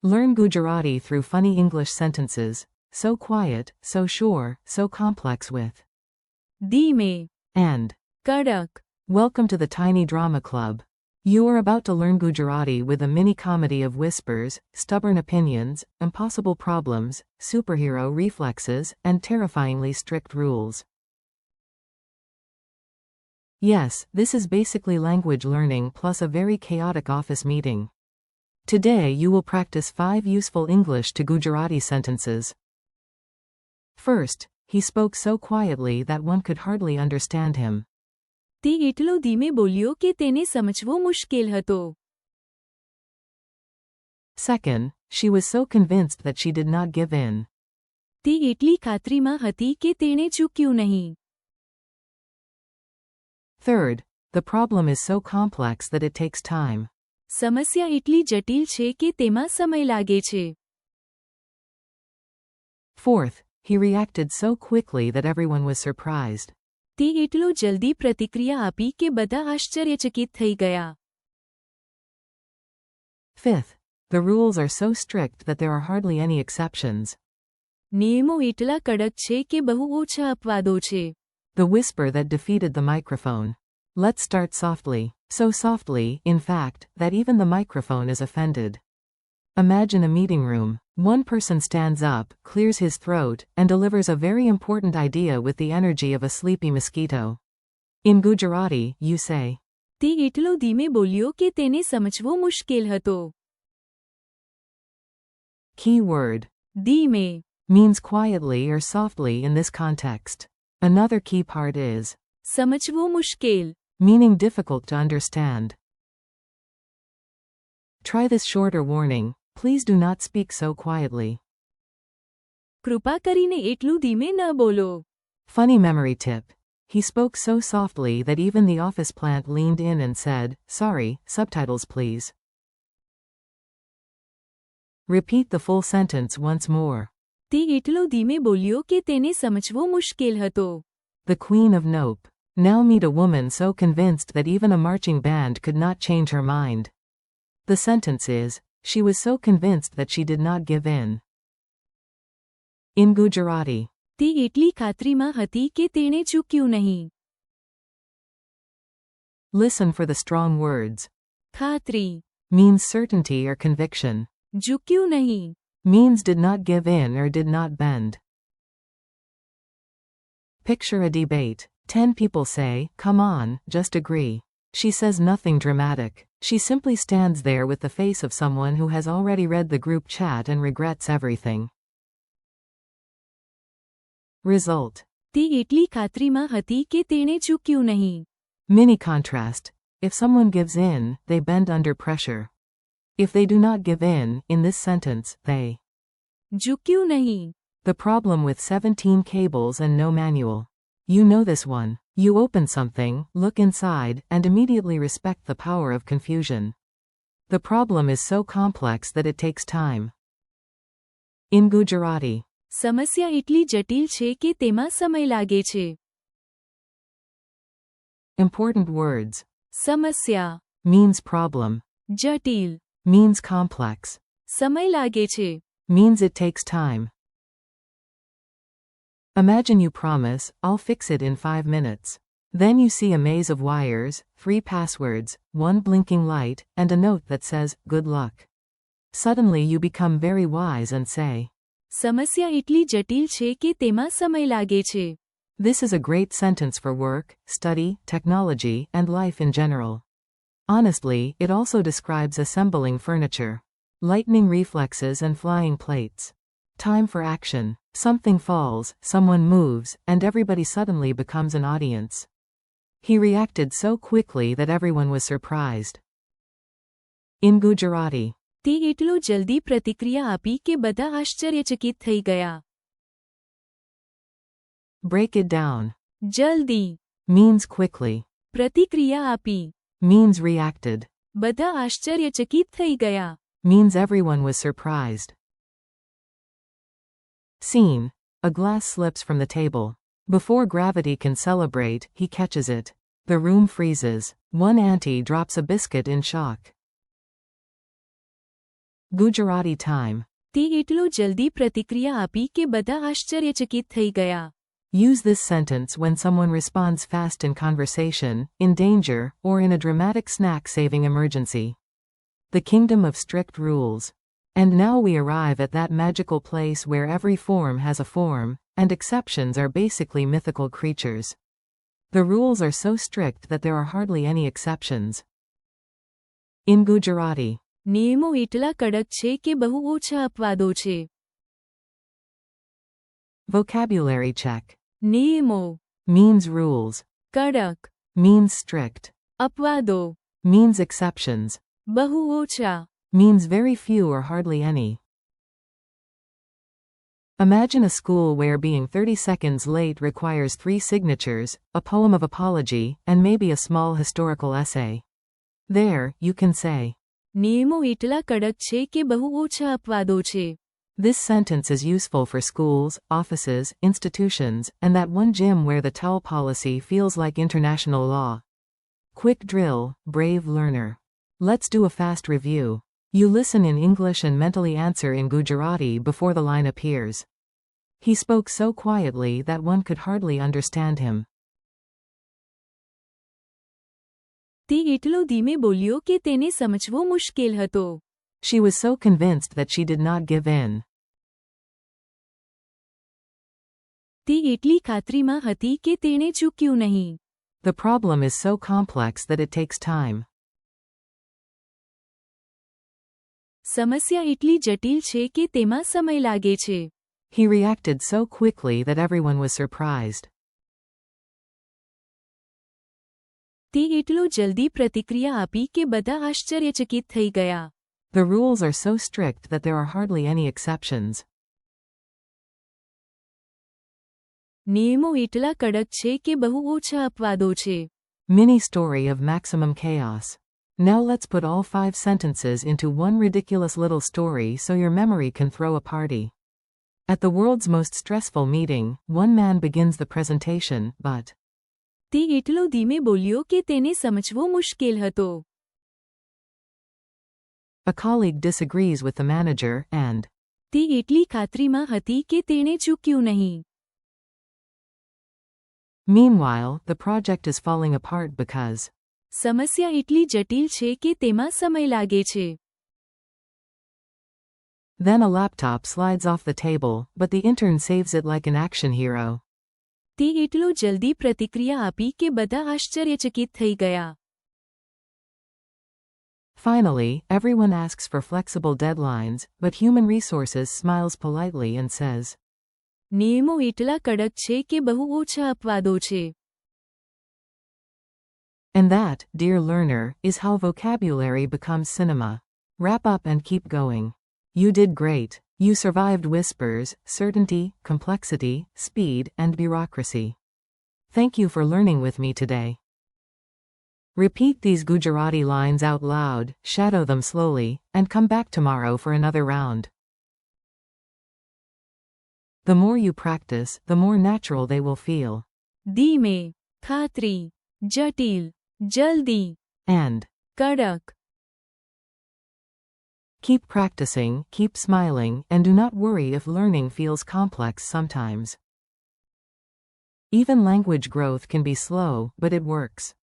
Learn Gujarati through funny English sentences. So quiet, so sure, so complex with धीमे, and. कड़क, Welcome to the Tiny Drama Club. You are about to learn Gujarati with a mini comedy of whispers, stubborn opinions, impossible problems, superhero reflexes, and terrifyingly strict rules. Yes, this is basically language learning plus a very chaotic office meeting. Today you will practice 5 useful English to Gujarati sentences. First, he spoke so quietly that one could hardly understand him. તે એટલો ધીમે બોલ્યો કે તેને સમજવો મુશ્કેલ હતો. Second, she was so convinced that she did not give in. તે એટલી ખાતરીમાં હતી કે તેણે ચૂક્યું નહીં. Third, the problem is so complex that it takes time. સમસ્યા એટલી જટિલ છે કે તેમાં સમય લાગે છે. Fourth, he reacted so quickly that everyone was surprised. તે એટલો જલ્દી પ્રતિક્રિયા આપી કે બધા આશ્ચર્યચકિત થઈ ગયા. Fifth, the rules are so strict that there are hardly any exceptions. નિયમો એટલા કડક છે કે બહુ ઓછા અપવાદો છે. The whisper that defeated the microphone. Let's start softly. So softly, in fact, that even the microphone is offended. Imagine a meeting room. One person stands up, clears his throat, and delivers a very important idea with the energy of a sleepy mosquito. In Gujarati, you say, તે એટલો ધીમે બોલ્યો કે તેને સમજવો મુશ્કેલ હતો. Key word. ધીમે, Means quietly or softly in this context. Another key part is સમજવો મુશ્કેલ, meaning difficult to understand. Try this shorter warning. Please do not speak so quietly. કૃપા કરીને એટલું ધીમે ન બોલો. Funny memory tip. He spoke so softly that even the office plant leaned in and said, "Sorry, subtitles please." Repeat the full sentence once more. તે એટલો ધીમે બોલ્યો કે તેને સમજવો મુશ્કેલ હતો. The Queen of Nope. Now meet a woman so convinced that even a marching band could not change her mind. The sentence is, she was so convinced that she did not give in. In Gujarati. તે એટલી ખાતરીમાં હતી કે તેણે ચૂક્યું નહીં. Listen for the strong words. ખાતરી, Means certainty or conviction. ઝૂક્યું નહીં. Means did not give in or did not bend. Picture a debate. 10 people say, "Come on, just agree." She says nothing dramatic. She simply stands there with the face of someone who has already read the group chat and regrets everything. Result. તે એટલી ખાતરીમાં હતી કે તેણે ચૂક્યું નહીં. Mini contrast. If someone gives in, they bend under pressure. If they do not give in this sentence, they ઝૂક્યું નહીં. The problem with 17 cables and no manual. You know this one. You open something, look inside, and immediately respect the power of confusion. The problem is so complex that it takes time. In Gujarati. સમસ્યા એટલી જટિલ છે કે તેમાં સમય લાગે છે. Important words. સમસ્યા, Means problem. જટિલ, Means complex. સમય લાગે છે. Means it takes time. Imagine you promise, "I'll fix it in 5 minutes." Then you see a maze of wires, 3 passwords, 1 blinking light, and a note that says, "Good luck." Suddenly you become very wise and say, સમસ્યા એટલી જટિલ છે કે તેમાં સમય લાગે છે. This is a great sentence for work, study, technology, and life in general. Honestly, it also describes assembling furniture. Lightning reflexes and flying plates. Time for action. Something falls, someone moves, and everybody suddenly becomes an audience. He reacted so quickly that everyone was surprised. In Gujarati. તે એટલો જલ્દી પ્રતિક્રિયા આપી કે બધા આશ્ચર્યચકિત થઈ ગયા. Break it down. જલ્દી, Means quickly. પ્રતિક્રિયા આપી. Means reacted. બધા આશ્ચર્યચકિત થઈ ગયા. Means everyone was surprised. Scene. A glass slips from the table. Before gravity can celebrate, he catches it. The room freezes. One auntie drops a biscuit in shock. Gujarati time. તે એટલો જલ્દી પ્રતિક્રિયા આપી કે બધા આશ્ચર્યચકિત થઈ ગયા. Use this sentence when someone responds fast in conversation, in danger, or in a dramatic snack-saving emergency. The kingdom of strict rules. And now we arrive at that magical place where every form has a form, and exceptions are basically mythical creatures. The rules are so strict that there are hardly any exceptions. In Gujarati. નિયમો એટલા કડક છે કે બહુ ઓછા અપવાદો છે. Vocabulary check. નિયમો Means rules. કડક, Means strict. અપવાદો Means exceptions. બહુ ઓછા. Means very few or hardly any. Imagine a school where being 30 seconds late requires 3 signatures, a poem of apology, and maybe a small historical essay. There, you can say, નિયમો એટલા કડક છે કે બહુ ઓછા અપવાદો છે. this sentence is useful for schools, offices, institutions, and that one gym where the towel policy feels like international law. Quick drill, brave learner. Let's do a fast review. You listen in English and mentally answer in Gujarati before the line appears. He spoke so quietly that one could hardly understand him. તે એટલો ધીમે બોલ્યો કે તેને સમજવો મુશ્કેલ હતો. She was so convinced that she did not give in. તે એટલી ખાતરીમાં હતી કે તેણે ચૂક્યું નહીં. The problem is so complex that it takes time. સમસ્યા એટલી જટિલ છે કે તેમાં સમય લાગે છે. He reacted so quickly that everyone was surprised. તે એટલો જલ્દી પ્રતિક્રિયા આપી કે બધા આશ્ચર્યચકિત થઈ ગયા. The rules are so strict that there are hardly any exceptions. નિયમો એટલા કડક છે કે બહુ ઓછા અપવાદો છે. Mini story of maximum chaos. Now let's put all 5 sentences into one ridiculous little story so your memory can throw a party. At the world's most stressful meeting, one man begins the presentation, but તે એટલો ધીમે બોલ્યો કે તેને સમજવો મુશ્કેલ હતો. a colleague disagrees with the manager, and તે એટલી ખાતરીમાં હતી કે તેણે ચૂક્યું નહીં. meanwhile, the project is falling apart because સમસ્યા એટલી જટિલ છે કે તેમાં સમય લાગે છે. then a laptop slides off the table, but the intern saves it like an action hero. તે એટલો જલ્દી પ્રતિક્રિયા આપી કે બધા આશ્ચર્યચકિત થઈ ગયા. Finally, everyone asks for flexible deadlines, but human resources smiles politely and says, નિયમો એટલા કડક છે કે બહુ ઓછા અપવાદો છે. and that, dear learner, is how vocabulary becomes cinema. Wrap up and keep going. You did great. You survived whispers, certainty, complexity, speed, and bureaucracy. Thank you for learning with me today. Repeat these Gujarati lines out loud, shadow them slowly, and come back tomorrow for another round. The more you practice, the more natural they will feel. ધીમે, ખાતરી, જટિલ, જલ્દી, And કડક. keep practicing, keep smiling, and do not worry if learning feels complex sometimes. Even language growth can be slow, but it works.